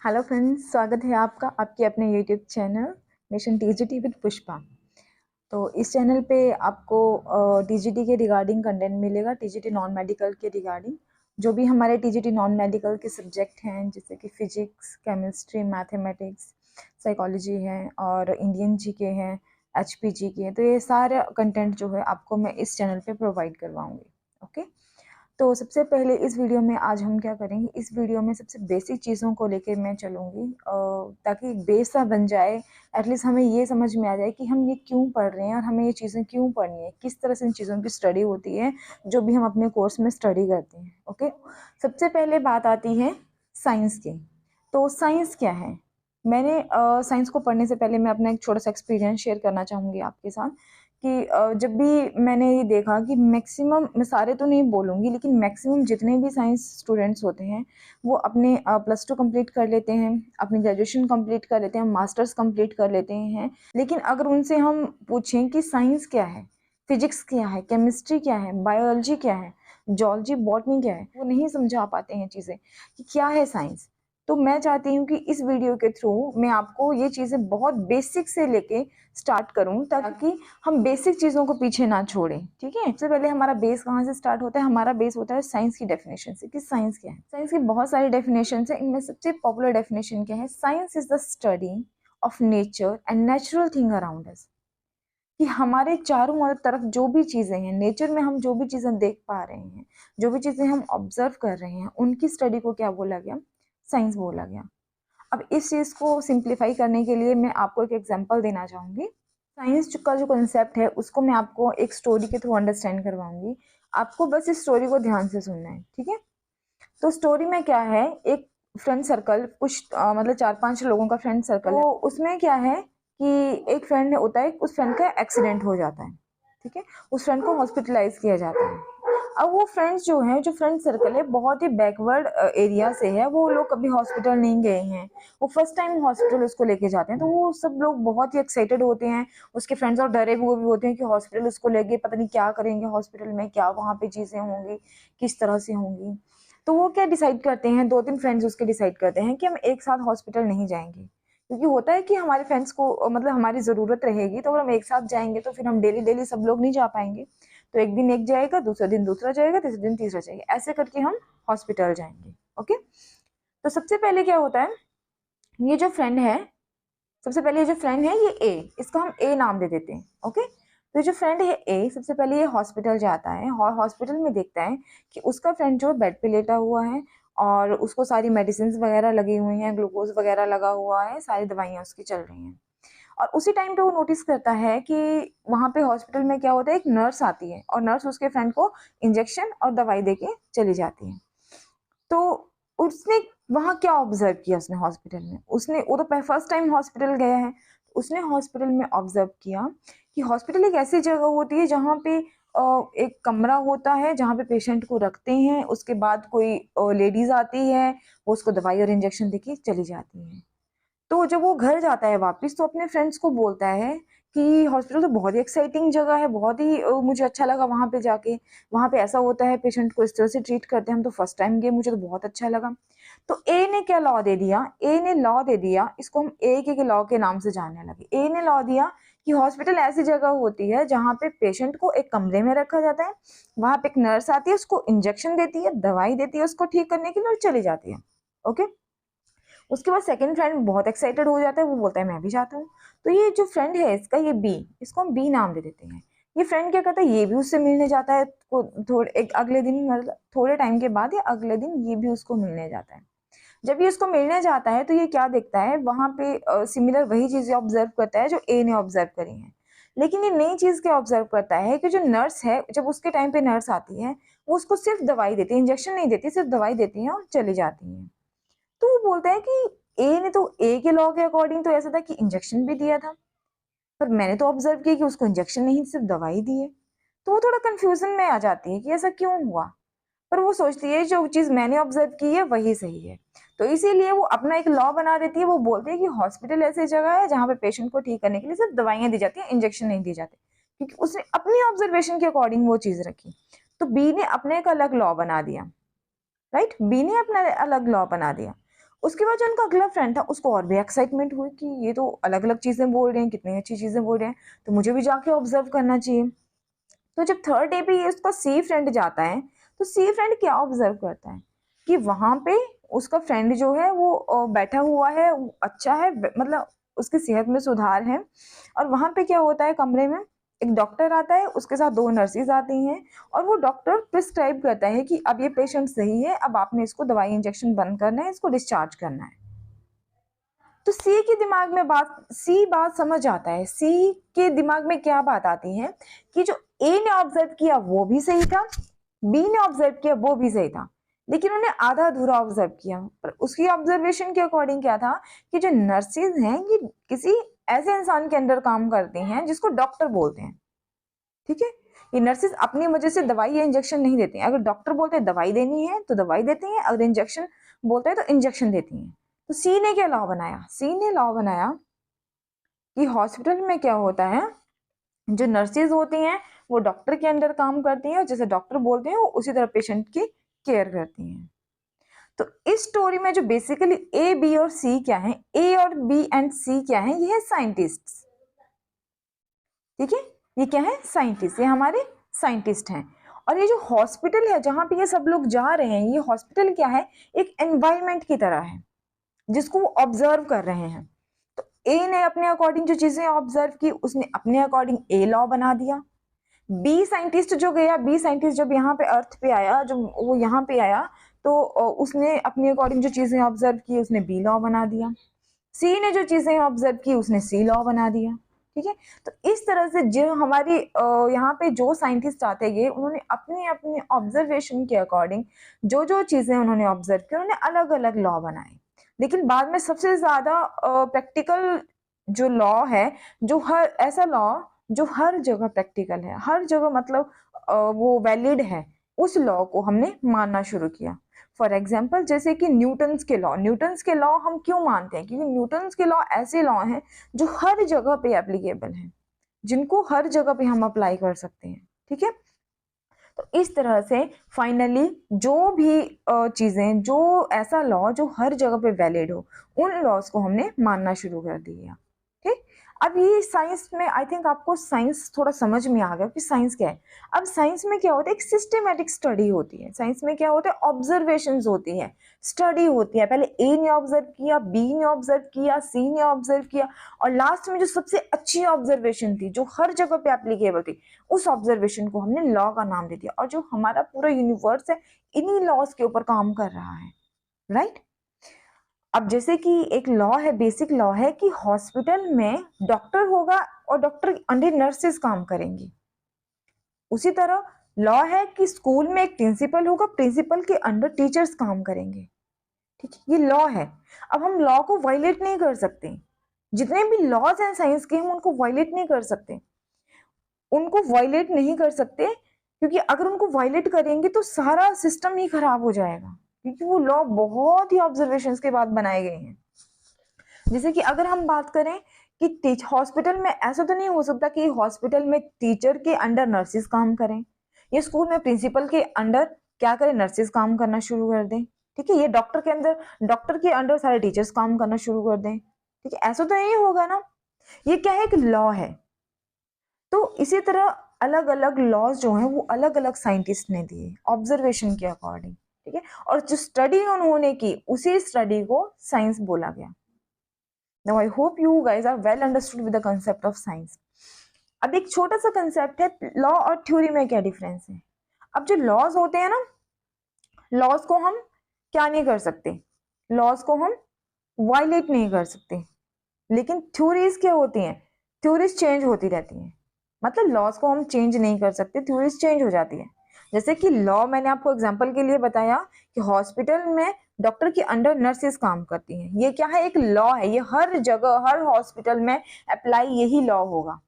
Hello friends, स्वागत है आपका आपके अपने YouTube channel mission TGT with Pushpa. तो इस चैनल पे आपको टीजीटी के रिगार्डिंग कंटेंट मिलेगा, टीजीटी नॉन मेडिकल के रिगार्डिंग। जो भी हमारे टीजीटी नॉन मेडिकल के सब्जेक्ट हैं जैसे कि फिजिक्स, केमिस्ट्री, मैथमेटिक्स, साइकोलॉजी है और इंडियन जीके हैं, एचपीजी के हैं, तो ये सारे कंटेंट जो है आपको मैं इस चैनल पे प्रोवाइड करवाऊँगी। ओके। तो सबसे पहले इस वीडियो में आज हम क्या करेंगे, इस वीडियो में सबसे बेसिक चीज़ों को लेके मैं चलूँगी ताकि एक बेस सा बन जाए। एटलीस्ट हमें ये समझ में आ जाए कि हम ये क्यों पढ़ रहे हैं और हमें ये चीज़ें क्यों पढ़नी है, किस तरह से इन चीज़ों की स्टडी होती है जो भी हम अपने कोर्स में स्टडी करते हैं। ओके। सबसे पहले बात आती है साइंस की। तो साइंस क्या है? मैंने साइंस को पढ़ने से पहले मैं अपना एक छोटा सा एक्सपीरियंस शेयर करना चाहूँगी आपके साथ कि जब भी मैंने ये देखा कि मैक्सिमम, मैं सारे तो नहीं बोलूँगी लेकिन मैक्सिमम जितने भी साइंस स्टूडेंट्स होते हैं वो अपने प्लस टू कंप्लीट कर लेते हैं, अपनी ग्रेजुएशन कंप्लीट कर लेते हैं, मास्टर्स कंप्लीट कर लेते हैं। लेकिन अगर उनसे हम पूछें कि साइंस क्या है, फिजिक्स क्या है, केमिस्ट्री क्या है, बायोलॉजी क्या है, जूलॉजी, बॉटनी क्या है, वो नहीं समझा पाते हैं चीज़ें कि क्या है साइंस। तो मैं चाहती हूँ कि इस वीडियो के थ्रू मैं आपको ये चीज़ें बहुत बेसिक से लेके स्टार्ट करूँ ताकि हम बेसिक चीज़ों को पीछे ना छोड़ें। ठीक है। सबसे पहले हमारा बेस कहाँ से स्टार्ट होता है? हमारा बेस होता है साइंस की डेफिनेशन से कि साइंस क्या है। साइंस की बहुत सारी डेफिनेशन है, इनमें सबसे पॉपुलर डेफिनेशन क्या है? Science is the study of nature and natural thing around us. कि हमारे चारों तरफ जो भी चीज़ें हैं, नेचर में हम जो भी चीज़ें देख पा रहे हैं, जो भी चीज़ें हम ऑब्जर्व कर रहे हैं, उनकी स्टडी को क्या बोला गया? साइंस बोला गया। अब इस चीज़ को सिंप्लीफाई करने के लिए मैं आपको एक एग्जांपल देना चाहूँगी। साइंस का जो कॉन्सेप्ट है उसको मैं आपको एक स्टोरी के थ्रू अंडरस्टैंड करवाऊँगी। आपको बस इस स्टोरी को ध्यान से सुनना है, ठीक है? तो स्टोरी में क्या है, एक फ्रेंड सर्कल, कुछ मतलब 4-5 लोगों का फ्रेंड सर्कल है। तो उसमें क्या है कि एक फ्रेंड होता है, उस फ्रेंड का एक्सीडेंट हो जाता है, ठीक है? उस फ्रेंड को हॉस्पिटलाइज़ किया जाता है। अब वो फ्रेंड्स जो हैं, जो फ्रेंड सर्कल है, बहुत ही बैकवर्ड एरिया से है, वो लोग कभी हॉस्पिटल नहीं गए हैं। वो फर्स्ट टाइम हॉस्पिटल उसको लेके जाते हैं, तो वो सब लोग बहुत ही एक्साइटेड होते हैं। उसके फ्रेंड्स और डरे हुए भी होते हैं कि हॉस्पिटल उसको लेके पता नहीं क्या करेंगे हॉस्पिटल में, क्या वहाँ पे चीज़ें होंगी, किस तरह से होंगी। तो वो क्या डिसाइड करते हैं, 2-3 फ्रेंड्स उसके डिसाइड करते हैं कि हम एक साथ हॉस्पिटल नहीं जाएँगे। क्योंकि होता है कि हमारे फ्रेंड्स को मतलब हमारी ज़रूरत रहेगी, तो अगर हम एक साथ जाएँगे तो फिर हम डेली-डेली सब लोग नहीं जा पाएँगे। तो एक दिन एक जाएगा, दूसरे दिन दूसरा जाएगा, तीसरे दिन तीसरा जाएगा, ऐसे करके हम हॉस्पिटल जाएँगे। ओके? तो सबसे पहले क्या होता है, ये जो फ्रेंड है, सबसे पहले ये जो फ्रेंड है ये ए, इसको हम ए नाम दे देते हैं। ओके? तो ये जो फ्रेंड है ए, सबसे पहले ये हॉस्पिटल जाता है और हॉस्पिटल में देखता है कि उसका फ्रेंड जो बेड पे लेटा हुआ है और उसको सारी मेडिसिन्स वगैरह लगी हुई हैं, ग्लूकोज़ वगैरह लगा हुआ है, सारी दवाइयाँ उसकी चल रही हैं। और उसी टाइम पे वो नोटिस करता है कि वहाँ पे हॉस्पिटल में क्या होता है, एक नर्स आती है और नर्स उसके फ्रेंड को इंजेक्शन और दवाई देके चली जाती है। तो उसने वहाँ क्या ऑब्जर्व किया, उसने हॉस्पिटल में, उसने वो तो फर्स्ट टाइम हॉस्पिटल गया है, उसने हॉस्पिटल में ऑब्जर्व किया कि हॉस्पिटल एक ऐसी जगह होती है जहाँ पे एक कमरा होता है जहाँ पे पेशेंट को रखते हैं, उसके बाद कोई लेडीज आती है, वो उसको दवाई और इंजेक्शन देके चली जाती है। तो जब वो घर जाता है वापस तो अपने फ्रेंड्स को बोलता है कि हॉस्पिटल तो बहुत ही एक्साइटिंग जगह है, बहुत ही मुझे अच्छा लगा वहाँ पे जाके। वहाँ पे ऐसा होता है, पेशेंट को इस तरह से ट्रीट करते हैं, हम तो फर्स्ट टाइम गए, मुझे तो बहुत अच्छा लगा। तो ए ने क्या लॉ दे दिया, ए ने लॉ दे दिया, इसको हम ए के लॉ के नाम से जानने लगे। ए ने लॉ दिया कि हॉस्पिटल ऐसी जगह होती है जहाँ पे पेशेंट को एक कमरे में रखा जाता है, वहाँ पे एक नर्स आती है, उसको इंजेक्शन देती है, दवाई देती है उसको ठीक करने के लिए और चली जाती है। ओके। उसके बाद सेकंड फ्रेंड बहुत एक्साइटेड हो जाता है, वो बोलता है मैं भी जाता हूँ। तो ये जो फ्रेंड है इसका, ये बी, इसको हम बी नाम दे देते हैं। ये फ्रेंड क्या करता है, ये भी उससे मिलने जाता है, थोड़े एक अगले दिन, मतलब थोड़े टाइम के बाद या अगले दिन ये भी उसको मिलने जाता है। जब ये उसको मिलने जाता है तो ये क्या देखता है, वहां पे सिमिलर वही चीजें ऑब्जर्व करता है जो ए ने ऑब्जर्व करी हैं। लेकिन ये नई चीज क्या ऑब्जर्व करता है कि जो नर्स है, जब उसके टाइम पे नर्स आती है, वो उसको सिर्फ दवाई देती है, इंजेक्शन नहीं देती, सिर्फ दवाई देती है और चली जाती है। तो वो बोलता है कि ए ने तो, ए के लॉ के अकॉर्डिंग तो ऐसा था कि इंजेक्शन भी दिया था, पर मैंने तो ऑब्जर्व किया कि उसको इंजेक्शन नहीं सिर्फ दवाई दी है। तो वो थोड़ा कंफ्यूजन में आ जाती है कि ऐसा क्यों हुआ। पर वो सोचती है जो चीज मैंने ऑब्जर्व की है वही सही है। तो इसीलिए वो अपना एक लॉ बना देती है, वो बोलती है कि हॉस्पिटल ऐसी जगह है जहाँ पे पेशेंट को ठीक करने के लिए सिर्फ दवाइयां दी जाती हैं, इंजेक्शन नहीं दी जाते, क्योंकि उसने अपनी ऑब्जर्वेशन के अकॉर्डिंग वो चीज रखी। तो बी ने अपने एक अलग लॉ बना दिया, राइट? बी ने अपना अलग लॉ बना दिया। उसके बाद जो उनका अगला फ्रेंड था उसको और भी एक्साइटमेंट हुई कि ये तो अलग अलग चीजें बोल रहे हैं, कितनी अच्छी चीजें बोल रहे हैं, तो मुझे भी जाके ऑब्जर्व करना चाहिए। तो जब थर्ड डे पे ये उसका सी फ्रेंड जाता है, तो सी फ्रेंड क्या ऑब्जर्व करता है कि वहां पे उसका फ्रेंड जो है वो बैठा हुआ है, अच्छा है, मतलब उसकी सेहत में सुधार है। और वहां पे क्या होता है, कमरे में एक डॉक्टर आता है, उसके साथ 2 नर्सेज आती हैं, और वो डॉक्टर प्रिस्क्राइब करता है कि अब ये पेशेंट सही है, अब आपने इसको दवाई इंजेक्शन बंद करना है, इसको डिस्चार्ज करना है। तो सी के दिमाग में बात समझ आता है। सी के दिमाग में क्या बात आती है कि जो ए ने ऑब्जर्व किया वो भी सही था, बी ने ऑब्जर्व किया वो भी सही था, लेकिन उन्हें आधा अधूरा ऑब्जर्व किया। पर उसकी ऑब्जर्वेशन के अकॉर्डिंग क्या था कि जो नर्सेज हैं ये किसी ऐसे इंसान के अंदर काम करती हैं जिसको डॉक्टर बोलते हैं। ठीक है, ये नर्सेज अपनी वजह से दवाई या इंजेक्शन नहीं देती हैं। अगर डॉक्टर बोलते हैं दवाई देनी है तो दवाई देती हैं, अगर इंजेक्शन बोलते हैं तो इंजेक्शन देती हैं। तो सी ने क्या लॉ बनाया, सी ने लॉ बनाया कि हॉस्पिटल में क्या होता है, जो नर्सेज होती हैं वो डॉक्टर के अंडर काम करती हैं, और जैसे डॉक्टर बोलते हैं वो उसी तरह पेशेंट की केयर करती हैं। तो इस स्टोरी में जो बेसिकली ए बी और सी क्या है, ए और बी एंड सी क्या है, ये है साइंटिस्ट। ठीक है, ये क्या है, साइंटिस्ट, ये हमारे साइंटिस्ट हैं। और ये जो हॉस्पिटल है जहां पे ये सब लोग जा रहे हैं, ये हॉस्पिटल क्या है, एक एनवायरमेंट की तरह है जिसको वो ऑब्जर्व कर रहे हैं। तो ए ने अपने अकॉर्डिंग जो चीजें ऑब्जर्व की, उसने अपने अकॉर्डिंग ए लॉ बना दिया। बी साइंटिस्ट जो गया, बी साइंटिस्ट जब यहाँ पे अर्थ पे आया, जब वो यहाँ पे आया तो उसने अपने अकॉर्डिंग जो चीजें ऑब्जर्व की उसने बी लॉ बना दिया। सी ने जो चीजें ऑब्जर्व की उसने सी लॉ बना दिया। ठीक है, तो इस तरह से जो हमारी यहाँ पे जो साइंटिस्ट आते हैं उन्होंने अपने अपने ऑब्जर्वेशन के अकॉर्डिंग जो जो चीजें उन्होंने ऑब्जर्व की उन्होंने अलग अलग लॉ बनाए। लेकिन बाद में सबसे ज्यादा प्रैक्टिकल जो लॉ है, जो हर ऐसा लॉ जो हर जगह प्रैक्टिकल है, हर जगह मतलब वो वैलिड है, उस लॉ को हमने मानना शुरू किया। फॉर एग्जाम्पल जैसे कि न्यूटन्स के लॉ, न्यूटन्स के लॉ हम क्यों मानते हैं, क्योंकि न्यूटन्स के लॉ ऐसे लॉ हैं जो हर जगह पे एप्लीकेबल हैं, जिनको हर जगह पे हम अप्लाई कर सकते हैं। ठीक है, तो इस तरह से फाइनली जो भी चीजें, जो ऐसा लॉ जो हर जगह पे वैलिड हो, उन लॉज को हमने मानना शुरू कर दिया। ठीक, अब ये साइंस में आई थिंक आपको साइंस थोड़ा समझ में आ गया कि साइंस क्या है। अब साइंस में क्या होता है, एक सिस्टमेटिक स्टडी होती है। साइंस में क्या होता है, ऑब्जर्वेशंस होती है, स्टडी होती है। पहले ए ने ऑब्जर्व किया, बी ने ऑब्जर्व किया, सी ने ऑब्जर्व किया, और लास्ट में जो सबसे अच्छी ऑब्जर्वेशन थी जो हर जगह पे एप्लीकेबल थी, उस ऑब्जर्वेशन को हमने लॉ का नाम दे दिया। और जो हमारा पूरा यूनिवर्स है इन्हीं लॉज के ऊपर काम कर रहा है, राइट। अब जैसे कि एक लॉ है, बेसिक लॉ है कि हॉस्पिटल में डॉक्टर होगा और डॉक्टर के अंडर नर्सेस काम करेंगी। उसी तरह लॉ है कि स्कूल में एक प्रिंसिपल होगा, प्रिंसिपल के अंडर टीचर्स काम करेंगे। ठीक है, ये लॉ है। अब हम लॉ को वायलेट नहीं कर सकते, जितने भी लॉज हैं साइंस के हम उनको वायलेट नहीं कर सकते, उनको वायलेट नहीं कर सकते, क्योंकि अगर उनको वायलेट करेंगे तो सारा सिस्टम ही खराब हो जाएगा, क्योंकि वो लॉ बहुत ही ऑब्जर्वेशंस के बाद बनाए गए हैं। जैसे कि अगर हम बात करें कि हॉस्पिटल में ऐसा तो नहीं हो सकता कि हॉस्पिटल में टीचर के अंडर नर्सेस काम करें, या स्कूल में प्रिंसिपल के अंडर क्या करें, नर्सेस काम करना शुरू कर दें। ठीक है, ये डॉक्टर के अंडर सारे टीचर्स काम करना शुरू कर दें। ठीक है, ऐसा तो नहीं होगा ना, ये क्या है, एक लॉ है। तो इसी तरह अलग अलग लॉज जो हैं वो अलग अलग साइंटिस्ट ने दिए ऑब्जर्वेशन के अकॉर्डिंग। ठीक है, और जो स्टडी उन्होंने की उसी स्टडी को साइंस बोला गया। Now I hope you guys are well understood with the concept of science. अब एक छोटा सा कंसेप्ट है, लॉ और थ्योरी में क्या डिफरेंस है। अब जो लॉज होते हैं ना, लॉज को हम क्या नहीं कर सकते, लॉज को हम वायलेट नहीं कर सकते, लेकिन थ्योरीज क्या होती हैं, थ्योरीज चेंज होती रहती हैं। मतलब लॉज को हम चेंज नहीं कर सकते, थ्योरीज चेंज हो जाती है। जैसे कि लॉ मैंने आपको एग्जांपल के लिए बताया कि हॉस्पिटल में डॉक्टर के अंडर नर्सेस काम करती हैं, ये क्या है, एक लॉ है, ये हर जगह हर हॉस्पिटल में अप्लाई यही लॉ होगा।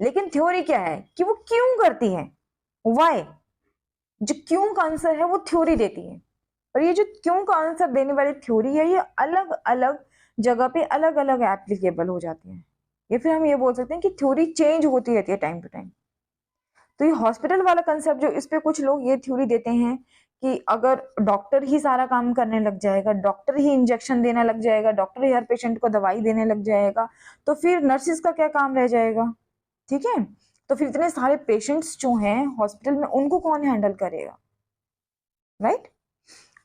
लेकिन थ्योरी क्या है कि वो क्यों करती है, व्हाई, जो क्यों का आंसर है वो थ्योरी देती है। और ये जो क्यों का आंसर देने वाली थ्योरी है ये अलग अलग जगह पे अलग अलग एप्लीकेबल हो जाती है, या फिर हम ये बोल सकते हैं कि थ्योरी चेंज होती रहती है टाइम टू टाइम। तो ये हॉस्पिटल वाला कंसेप्ट जो, इस पे कुछ लोग ये थ्योरी देते हैं कि अगर डॉक्टर ही सारा काम करने लग जाएगा, डॉक्टर ही इंजेक्शन देने लग जाएगा, डॉक्टर ही हर पेशेंट को दवाई देने लग जाएगा, तो फिर नर्सिस का क्या काम रह जाएगा? ठीक है, तो फिर इतने सारे पेशेंट्स जो हैं हॉस्पिटल में, उनको कौन हैंडल करेगा, राइट?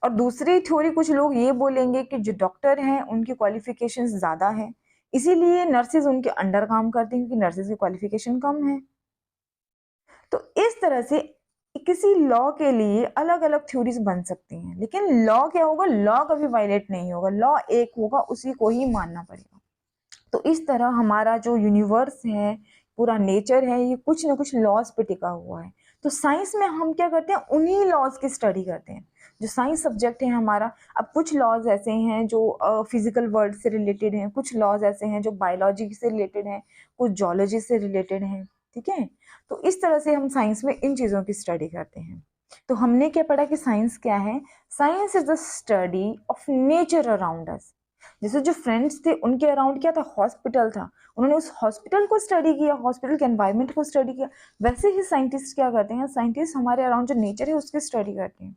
और दूसरी थ्योरी कुछ लोग ये बोलेंगे कि जो डॉक्टर हैं उनकी क्वालिफिकेशंस ज़्यादा हैं, इसीलिए नर्सेज उनके अंडर काम करती हैं, क्योंकि नर्सेज की क्वालिफिकेशन कम है। तो इस तरह से किसी लॉ के लिए अलग अलग थ्योरीज बन सकती हैं, लेकिन लॉ क्या होगा? लॉ कभी वायलेट नहीं होगा, लॉ एक होगा, उसी को ही मानना पड़ेगा। तो इस तरह हमारा जो यूनिवर्स है, पूरा नेचर है, ये कुछ ना कुछ लॉज पे टिका हुआ है। तो साइंस में हम क्या करते हैं? उन्हीं लॉज की स्टडी करते हैं। जो साइंस सब्जेक्ट है हमारा, अब कुछ लॉज ऐसे हैं जो फिजिकल वर्ल्ड से रिलेटेड हैं, कुछ लॉज ऐसे हैं जो बायोलॉजी से रिलेटेड हैं, कुछ जोलॉजी से रिलेटेड हैं, ठीक है? तो इस तरह से हम साइंस में इन चीज़ों की स्टडी करते हैं। तो हमने क्या पढ़ा कि साइंस क्या है? Science is the study of nature around us. जैसे जो फ्रेंड्स थे उनके अराउंड क्या था? हॉस्पिटल था, उन्होंने उस हॉस्पिटल को स्टडी किया, हॉस्पिटल के एनवायरनमेंट को स्टडी किया। वैसे ही साइंटिस्ट क्या करते हैं? साइंटिस्ट हमारे अराउंड जो नेचर है उसकी स्टडी करते हैं।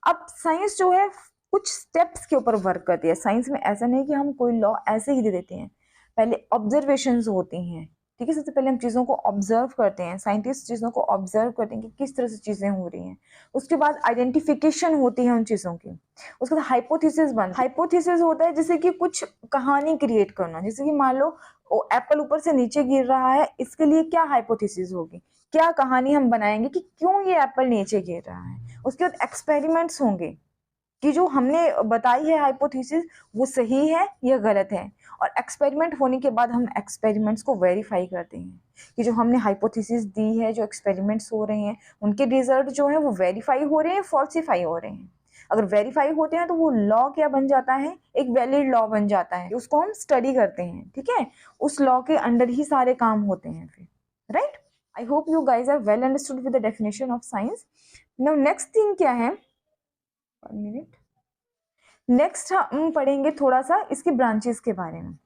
अब साइंस जो है कुछ स्टेप्स के ऊपर वर्क करती है। साइंस में ऐसा नहीं कि हम कोई लॉ ऐसे ही दे देते हैं, पहले ऑब्जर्वेशंस होती हैं, ठीक है? सबसे पहले हम चीज़ों को ऑब्जर्व करते हैं, साइंटिस्ट चीज़ों को ऑब्जर्व करते हैं कि किस तरह से चीज़ें हो रही हैं। उसके बाद आइडेंटिफिकेशन होती है उन चीज़ों की। उसके बाद हाइपोथेसिस हाइपोथेसिस होता है जैसे कि कुछ कहानी क्रिएट करना। जैसे कि मान लो एप्पल ऊपर से नीचे गिर रहा है, इसके लिए क्या हाइपोथेसिस होगी, क्या कहानी हम बनाएंगे कि क्यों ये एप्पल नीचे गिर रहा है। उसके बाद एक्सपेरिमेंट्स होंगे कि जो हमने बताई है हाइपोथेसिस वो सही है या गलत है, और एक्सपेरिमेंट होने के बाद हम एक्सपेरिमेंट्स को वेरीफाई करते हैं कि जो हमने हाइपोथेसिस दी है, जो एक्सपेरिमेंट्स हो रहे हैं, उनके रिजल्ट जो है वो वेरीफाई हो रहे हैं, फॉल्सिफाई हो रहे हैं। अगर वेरीफाई होते हैं तो वो लॉ क्या बन जाता है? एक वैलिड लॉ बन जाता है, उसको हम स्टडी करते हैं, ठीक है? उस लॉ के अंडर ही सारे काम होते हैं फिर, right? I hope you guys are well understood with the definition of science. Now next thing क्या है? 1 मिनट। नेक्स्ट हम पढ़ेंगे थोड़ा सा इसके ब्रांचेस के बारे में।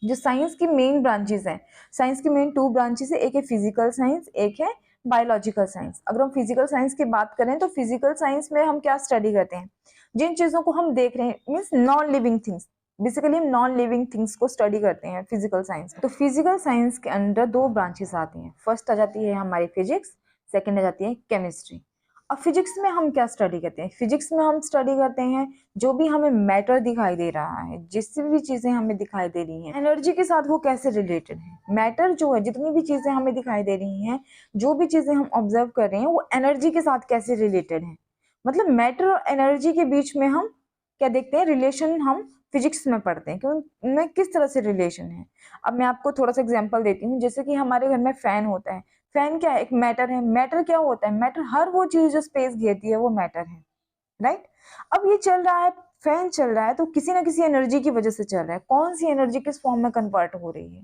जो साइंस की मेन ब्रांचेस हैं, साइंस की मेन 2 ब्रांचेस है, एक है फिजिकल साइंस, एक है बायोलॉजिकल साइंस। अगर हम फिजिकल साइंस की बात करें तो फिजिकल साइंस में हम क्या स्टडी करते हैं? जिन चीज़ों को हम देख रहे हैं, means non living things. Basically हम नॉन लिविंग थिंग्स को स्टडी करते हैं फिजिकल साइंस। तो फिजिकल साइंस के अंदर 2 ब्रांचेस आती हैं। फर्स्ट आ जाती है हमारी फिजिक्स, सेकेंड आ जाती है केमिस्ट्री। अब फिजिक्स में हम क्या स्टडी करते हैं? फिजिक्स में हम स्टडी करते हैं जो भी हमें मैटर दिखाई दे रहा है, जिससे भी चीजें हमें दिखाई दे रही हैं, एनर्जी के साथ वो कैसे रिलेटेड है। मैटर जो है, जितनी भी चीजें हमें दिखाई दे रही हैं, जो भी चीजें हम ऑब्जर्व कर रहे हैं, वो एनर्जी के साथ कैसे रिलेटेड है। मतलब मैटर और एनर्जी के बीच में हम क्या देखते हैं? रिलेशन हम फिजिक्स में पढ़ते हैं कि उनमें किस तरह से रिलेशन है। अब मैं आपको थोड़ा सा एग्जांपल देती हूँ। जैसे कि हमारे घर में फैन होता है, फैन क्या है? एक मैटर है। मैटर क्या होता है? मैटर हर वो चीज जो स्पेस घेरती है वो मैटर है, राइट? अब ये चल रहा है, फैन चल रहा है, तो किसी ना किसी एनर्जी की वजह से चल रहा है। कौन सी एनर्जी किस फॉर्म में कन्वर्ट हो रही है,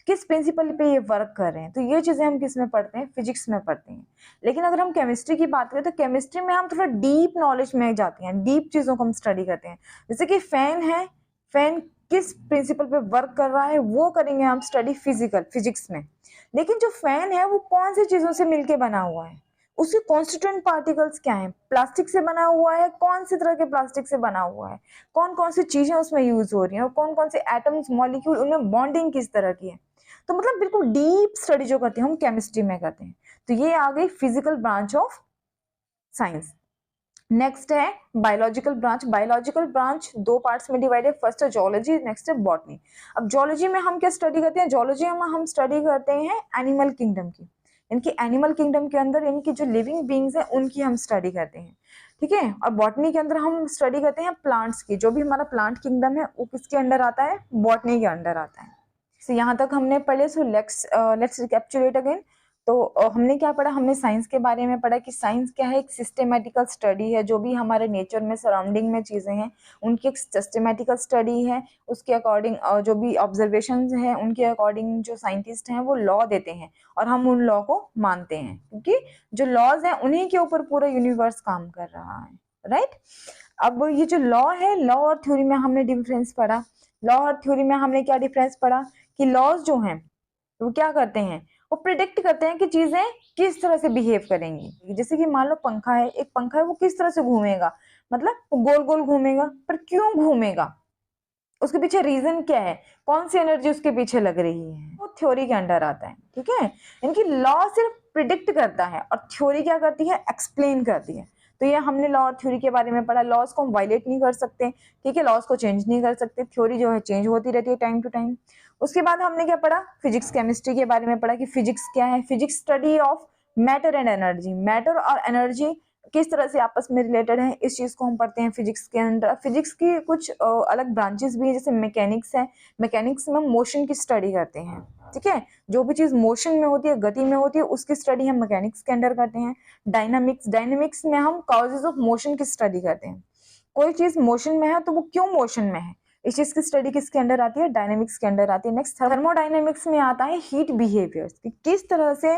किस प्रिंसिपल पे ये वर्क कर रहे हैं, तो ये चीजें हम किस में पढ़ते हैं? फिजिक्स में पढ़ते हैं। लेकिन अगर हम केमिस्ट्री की बात करें तो केमिस्ट्री में हम थोड़ा डीप नॉलेज में जाते हैं, डीप चीजों को हम स्टडी करते हैं। जैसे कि फैन है, फैन किस प्रिंसिपल पे वर्क कर रहा है वो करेंगे हम स्टडी फिजिक्स में। लेकिन जो फैन है वो कौन सी चीजों से मिलके बना हुआ है, उसके कॉन्स्टिट्यूएंट पार्टिकल्स क्या हैं? प्लास्टिक से बना हुआ है, कौन सी तरह के प्लास्टिक से बना हुआ है, कौन कौन सी चीजें उसमें यूज हो रही हैं, और कौन कौन से एटम्स, मॉलिक्यूल, उनमें बॉन्डिंग किस तरह की है। तो मतलब बिल्कुल डीप स्टडी जो करते हैं हम केमिस्ट्री में करते हैं। तो ये आ गई physical branch of science. Next है biological branch. Biological branch 2 parts में डिवाइड है। फर्स्ट है जोलॉजी, नेक्स्ट है बॉटनी। अब जोलॉजी में हम क्या स्टडी करते हैं? जोलॉजी में हम स्टडी करते हैं एनिमल किंगडम की। इनकी एनिमल किंगडम के अंदर इनकी जो लिविंग बींग्स हैं उनकी हम स्टडी करते हैं, ठीक है? और बॉटनी के अंदर हम स्टडी करते हैं प्लांट्स की। जो भी हमारा प्लांट किंगडम है वो किसके अंडर आता है? बॉटनी के अंडर आता है। सो यहाँ तक हमने पढ़े। So let's recapitulate again. तो हमने क्या पढ़ा? हमने साइंस के बारे में पढ़ा कि साइंस क्या है? एक सिस्टेमेटिकल स्टडी है। जो भी हमारे नेचर में, सराउंडिंग में चीज़ें हैं उनकी एक सिस्टेमेटिकल स्टडी है। उसके अकॉर्डिंग जो भी ऑब्जर्वेशंस हैं उनके अकॉर्डिंग जो साइंटिस्ट हैं वो लॉ देते हैं और हम उन लॉ को मानते हैं, क्योंकि जो लॉज हैं उन्हीं के ऊपर पूरा यूनिवर्स काम कर रहा है, राइट? अब ये जो लॉ है, लॉ और थ्योरी में हमने डिफरेंस पढ़ा। लॉ और थ्योरी में हमने क्या डिफरेंस पढ़ा कि लॉज जो हैं वो क्या करते हैं? वो प्रिडिक्ट करते हैं कि चीजें किस तरह से बिहेव करेंगी। जैसे कि मान लो पंखा है, एक पंखा है, वो किस तरह से घूमेगा, मतलब गोल गोल घूमेगा, पर क्यों घूमेगा, उसके पीछे रीजन क्या है, कौन सी एनर्जी उसके पीछे लग रही है, वो थ्योरी के अंडर आता है। ठीक है, इनकी लॉ सिर्फ प्रिडिक्ट करता है और थ्योरी क्या करती है, एक्सप्लेन करती है। तो ये हमने लॉ और थ्योरी के बारे में पढ़ा। लॉज को हम वायलेट नहीं कर सकते, ठीक है, लॉज को चेंज नहीं कर सकते, थ्योरी जो है चेंज होती रहती है टाइम टू टाइम। उसके बाद हमने क्या पढ़ा, फिजिक्स केमिस्ट्री के बारे में पढ़ा कि फिजिक्स क्या है। Physics study of matter and energy, matter और एनर्जी किस तरह से आपस में रिलेटेड है, इस चीज को हम पढ़ते हैं फिजिक्स के अंदर। फिजिक्स की कुछ अलग ब्रांचेस भी है, जैसे मैकेनिक्स है, मैकेनिक्स में हम मोशन की स्टडी करते हैं। ठीक है, जो भी चीज मोशन में होती है, गति में होती है, उसकी स्टडी हम मैकेनिक्स के अंदर करते हैं। डायनामिक्स, डायनामिक्स में हम कॉजेज ऑफ मोशन की स्टडी करते हैं। कोई चीज मोशन में है तो वो क्यों मोशन में है, इस चीज की स्टडी किसके अंडर आती है, डायनेमिक्स के अंडर आती है। नेक्स्ट थर्मोडायनेमिक्स में आता है हीट बिहेवियर्स, किस तरह से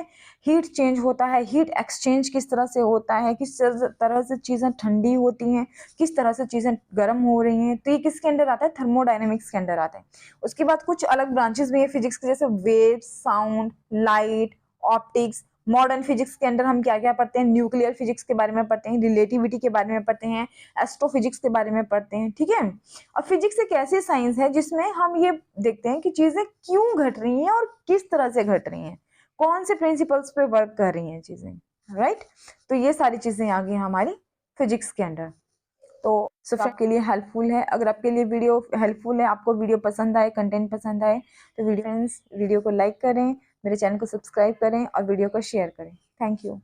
हीट चेंज होता है, हीट एक्सचेंज किस तरह से होता है, किस तरह से चीजें ठंडी होती हैं, किस तरह से चीजें गर्म हो रही हैं, तो ये किसके अंडर आता है, थर्मोडायनेमिक्स के अंदर आता है। उसके बाद कुछ अलग ब्रांचेस भी है फिजिक्स के, जैसे wave, sound, light, optics. Modern physics के अंदर हम क्या क्या पढ़ते हैं, न्यूक्लियर फिजिक्स के बारे में पढ़ते हैं, रिलेटिविटी के बारे में पढ़ते हैं, एस्ट्रोफिजिक्स के बारे में पढ़ते हैं। ठीक है, और फिजिक्स एक ऐसी साइंस है जिसमें हम ये देखते हैं कि चीजें क्यों घट रही हैं और किस तरह से घट रही हैं, कौन से प्रिंसिपल्स पे वर्क कर रही हैं चीजें, राइट। तो ये सारी चीजें आ गई हमारी फिजिक्स के अंडर। तो सिर्फ आपके लिए हेल्पफुल है। अगर आपके लिए वीडियो हेल्पफुल है, आपको वीडियो पसंद आए, कंटेंट पसंद आए, तो वीडियो को लाइक करें, मेरे चैनल को सब्सक्राइब करें और वीडियो को शेयर करें। Thank you.